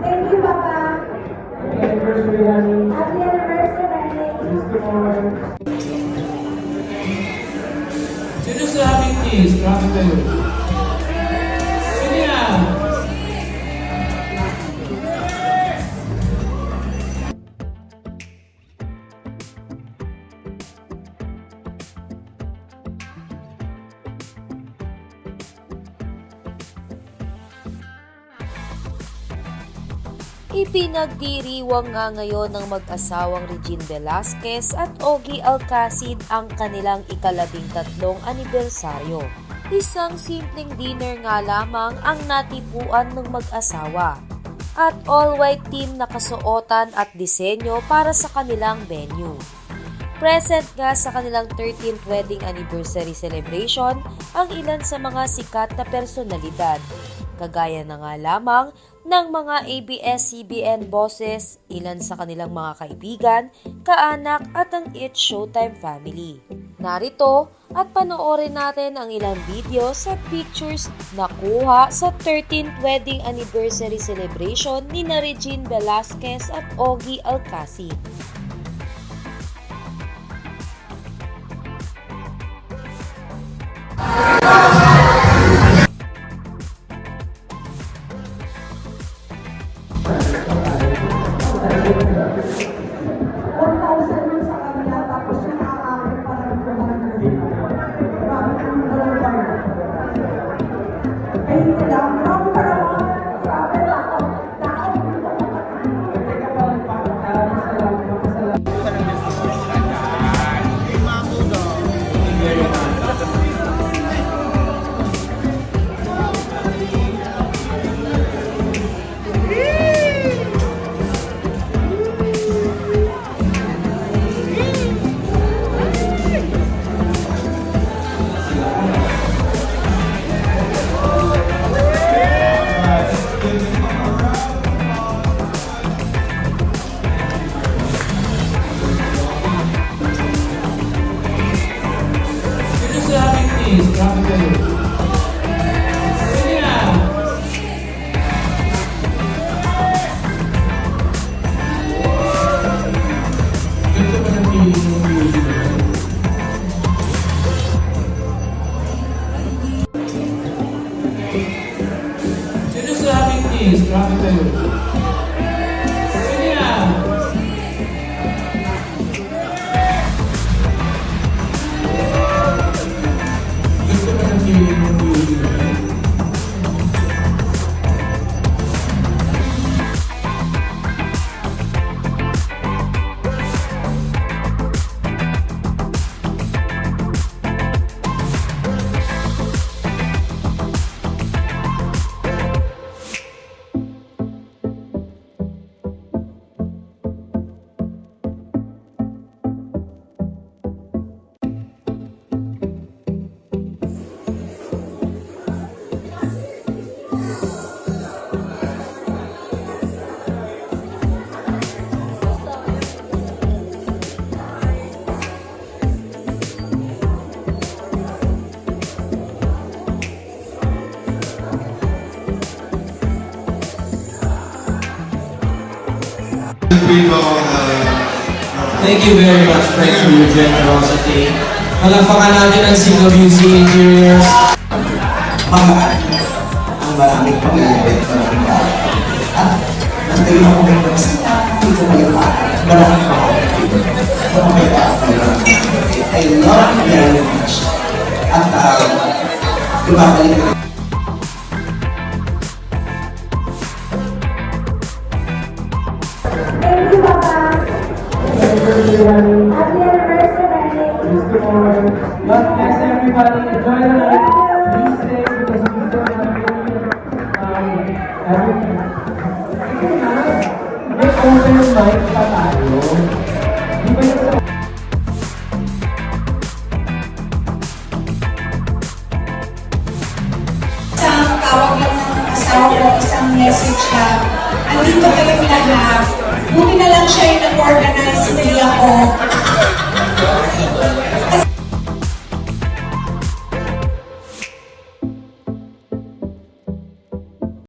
Thank you, Papa. Happy anniversary, honey. Happy anniversary. Praise the Lord. Sino sa aming kiss? Grabe kayo. Sino yan? Ipinagdiriwang nga ngayon ng mag-asawang Regine Velasquez at Ogie Alcacid ang kanilang ika-13 anibersaryo. Isang simpleng dinner nga lamang ang natipuan ng mag-asawa at all-white team na kasuotan at disenyo para sa kanilang venue. Present nga sa kanilang 13th wedding anniversary celebration ang ilan sa mga sikat na personalidad, kagaya na nga lamang ng mga ABS-CBN bosses, ilan sa kanilang mga kaibigan, kaanak at ang It's Showtime family. Narito at panoorin natin ang ilang videos at pictures na kuha sa 13th wedding anniversary celebration ni Regine Velasquez at Ogie Alcacid. Grabe kayo. Sino yan? Ganda ba ng feeling ng music? Sino sa aming kiss? Grabe kayo. Sino yan? Thank you very much, friends, for your generosity. Palakpakan natin ang CWC Interiors. Ang maraming pag-ibig, maraming pag-ibig. Basta yung mga magandang sila, hindi ko malipat. Maraming pag-ibig. I love you very much. At ibabalik ko. Thank you, Papa. Happy anniversary, honey. Happy anniversary. Praise the Lord. God bless everybody. Enjoy the night. Be safe because we still have everything. May open mic pa tayo. Di ba yung sa Isang tawag lang ng asawa ko, isang message lang. Andito kayong lahat. Buti na lang siya yung nag-organize, hindi ako.